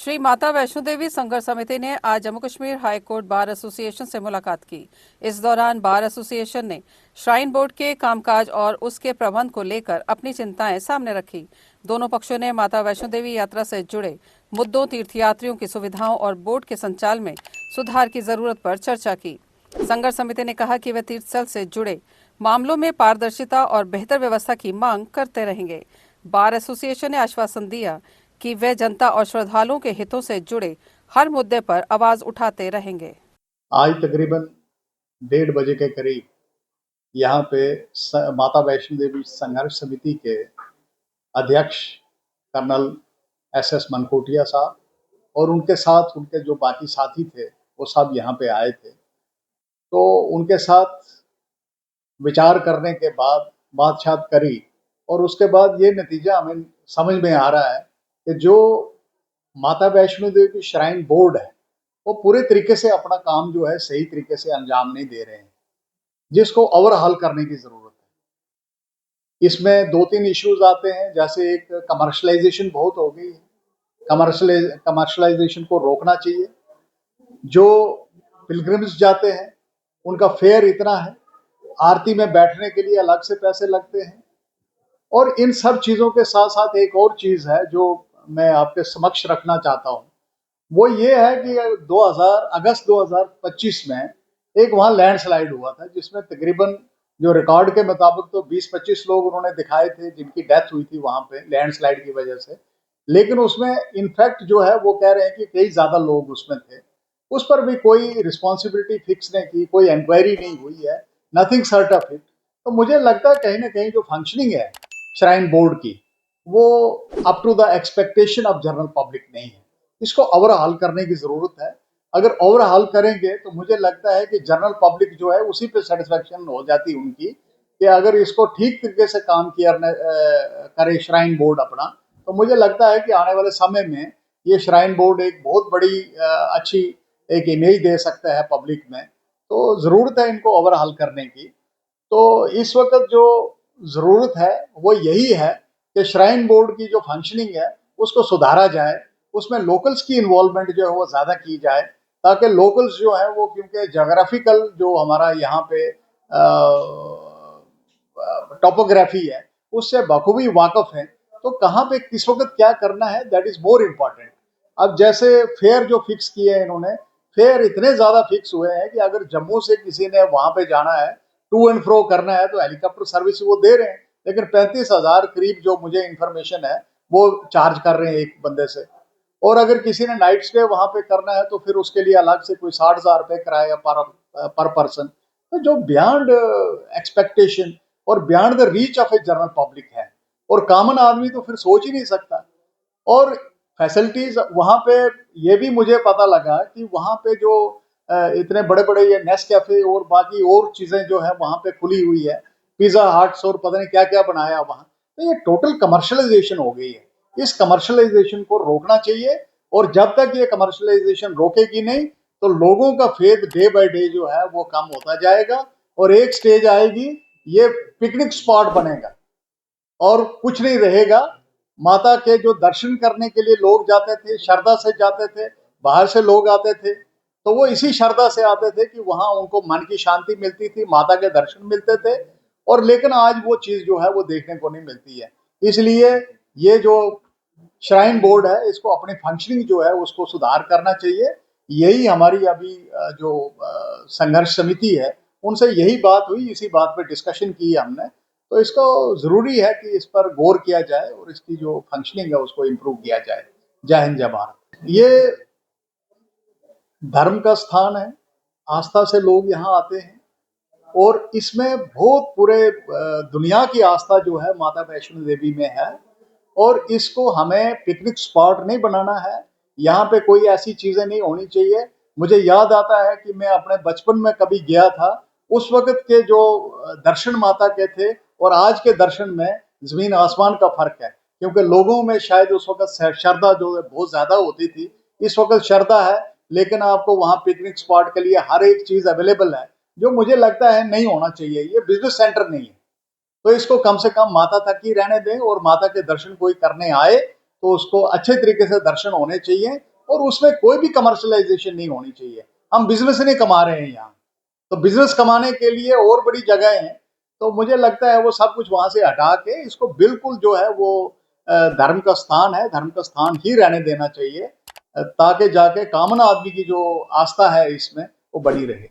श्री माता वैष्णो देवी संघर्ष समिति ने आज Jammu Kashmir high court bar association से मुलाकात की। इस दौरान बार एसोसिएशन ने श्राइन बोर्ड के कामकाज और उसके प्रबंध को लेकर अपनी चिंताएं सामने रखी। दोनों पक्षों ने माता वैष्णो देवी यात्रा से जुड़े मुद्दों, तीर्थयात्रियों की सुविधाओं और बोर्ड के संचालन में सुधार की जरूरत पर चर्चा की। संघर्ष समिति ने कहा कि वे तीर्थस्थल से जुड़े मामलों में पारदर्शिता और बेहतर व्यवस्था की मांग करते रहेंगे। बार एसोसिएशन ने आश्वासन दिया कि वे जनता और श्रद्धालुओं के हितों से जुड़े हर मुद्दे पर आवाज उठाते रहेंगे। आज तकरीबन 1:30 बजे के करीब यहाँ पे माता वैष्णो देवी संघर्ष समिति के अध्यक्ष कर्नल एस मनकोटिया साहब और उनके साथ उनके जो बाकी साथी थे वो सब यहाँ पे आए थे। तो उनके साथ विचार करने के बाद बातचीत करी और उसके बाद ये नतीजा हमें समझ में आ रहा है कि जो माता वैष्णो देवी श्राइन बोर्ड है वो पूरे तरीके से अपना काम जो है सही तरीके से अंजाम नहीं दे रहे हैं, जिसको ओवरहाल करने की जरूरत है। इसमें 2-3 इश्यूज आते हैं, जैसे एक कमर्शलाइजेशन बहुत हो गई है, कमर्शलाइजेशन को रोकना चाहिए। जो पिलग्रिम्स जाते हैं उनका फेयर इतना है, आरती में बैठने के लिए अलग से पैसे लगते हैं। और इन सब चीजों के साथ साथ एक और चीज है जो मैं आपके समक्ष रखना चाहता हूँ, वो ये है कि अगस्त 2025 में एक वहां लैंडस्लाइड हुआ था, जिसमें तकरीबन जो रिकॉर्ड के मुताबिक तो 20-25 लोग उन्होंने दिखाए थे जिनकी डेथ हुई थी वहां पे लैंडस्लाइड की वजह से। लेकिन उसमें इनफैक्ट जो है वो कह रहे हैं कि कई ज्यादा लोग उसमें थे। उस पर भी कोई रिस्पॉन्सिबिलिटी फिक्स नहीं की, कोई इंक्वायरी नहीं हुई है, नथिंग सर्ट ऑफ इट। तो मुझे लगता है कहीं ना कहीं जो फंक्शनिंग है श्राइन बोर्ड की वो up to the expectation of general public नहीं है। इसको ओवरहाल करने की जरूरत है। अगर ओवरहाल करेंगे तो मुझे लगता है कि जनरल पब्लिक जो है उसी पे सेटिस्फेक्शन हो जाती उनकी कि अगर इसको ठीक तरीके से काम किया करे श्राइन बोर्ड अपना, तो मुझे लगता है कि आने वाले समय में ये श्राइन बोर्ड एक बहुत बड़ी अच्छी एक इमेज दे सकता है पब्लिक में। तो जरूरत है इनको ओवरहाल करने की। तो इस वक्त जो जरूरत है वो यही है कि श्राइन बोर्ड की जो फंक्शनिंग है उसको सुधारा जाए, उसमें लोकल्स की इन्वॉल्वमेंट जो है वो ज्यादा की जाए, ताकि लोकल्स जो है वो, क्योंकि जोग्राफिकल जो हमारा यहाँ पे टोपोग्राफी है उससे बखूबी वाकफ है। तो कहाँ पे किस वक्त क्या करना है दैट इज मोर इम्पोर्टेंट। अब जैसे फेयर जो फिक्स किए हैं इन्होंने, फेयर इतने ज्यादा फिक्स हुए हैं कि अगर जम्मू से किसी ने वहां पे जाना है, टू एंड फ्रो करना है, तो हेलीकॉप्टर सर्विस वो दे रहे हैं, लेकिन 35,000 करीब जो मुझे इंफॉर्मेशन है वो चार्ज कर रहे हैं एक बंदे से। और अगर किसी ने नाइट स्टे वहां पे करना है तो फिर उसके लिए अलग से कोई 60,000 रुपए किराया पर पर्सन। तो जो बियॉन्ड एक्सपेक्टेशन और beyond the reach of a general public है, और कॉमन आदमी तो फिर सोच ही नहीं सकता। और फैसिलिटीज वहां पे ये भी मुझे पता लगा कि वहां पे जो इतने बड़े बड़े ये नेस्ट कैफे और बाकी और चीजें जो है वहां पे खुली हुई है, पिज्जा हट्स और पता नहीं क्या क्या बनाया वहां, तो ये टोटल कमर्शलाइजेशन हो गई है। इस कमर्शलाइजेशन को रोकना चाहिए, और जब तक ये कमर्शलाइजेशन रोकेगी नहीं तो लोगों का फेथ डे बाय डे जो है वो कम होता जाएगा, और एक स्टेज आएगी ये पिकनिक स्पॉट बनेगा और कुछ नहीं रहेगा। माता के जो दर्शन करने के लिए लोग जाते थे, श्रद्धा से जाते थे, बाहर से लोग आते थे, तो वो इसी श्रद्धा से आते थे कि वहां उनको मन की शांति मिलती थी, माता के दर्शन मिलते थे। और लेकिन आज वो चीज जो है वो देखने को नहीं मिलती है। इसलिए ये जो श्राइन बोर्ड है इसको अपनी फंक्शनिंग जो है उसको सुधार करना चाहिए। यही हमारी अभी जो संघर्ष समिति है उनसे यही बात हुई, इसी बात पे डिस्कशन की है हमने। तो इसको जरूरी है कि इस पर गौर किया जाए और इसकी जो फंक्शनिंग है उसको इम्प्रूव किया जाए। जय हिंद, जय भारत। ये धर्म का स्थान है, आस्था से लोग यहाँ आते हैं, और इसमें बहुत पूरे दुनिया की आस्था जो है माता वैष्णो देवी में है। और इसको हमें पिकनिक स्पॉट नहीं बनाना है, यहाँ पे कोई ऐसी चीजें नहीं होनी चाहिए। मुझे याद आता है कि मैं अपने बचपन में कभी गया था, उस वक्त के जो दर्शन माता के थे और आज के दर्शन में जमीन आसमान का फर्क है, क्योंकि लोगों में शायद उस वक्त श्रद्धा जो है बहुत ज्यादा होती थी। इस वक्त श्रद्धा है लेकिन आपको वहां पिकनिक स्पॉट के लिए हर एक चीज अवेलेबल है, जो मुझे लगता है नहीं होना चाहिए। ये बिजनेस सेंटर नहीं है, तो इसको कम से कम माता तक ही रहने दें, और माता के दर्शन कोई करने आए तो उसको अच्छे तरीके से दर्शन होने चाहिए। और उसमें कोई भी कमर्शलाइजेशन नहीं होनी चाहिए। हम बिजनेस नहीं कमा रहे हैं यहाँ, तो बिजनेस कमाने के लिए और बड़ी जगह हैं। तो मुझे लगता है वो सब कुछ वहां से हटा के इसको बिल्कुल जो है वो धर्म का स्थान है, धर्म का स्थान ही रहने देना चाहिए, ताकि जाके कॉमन आदमी की जो आस्था है इसमें वो बनी रहे।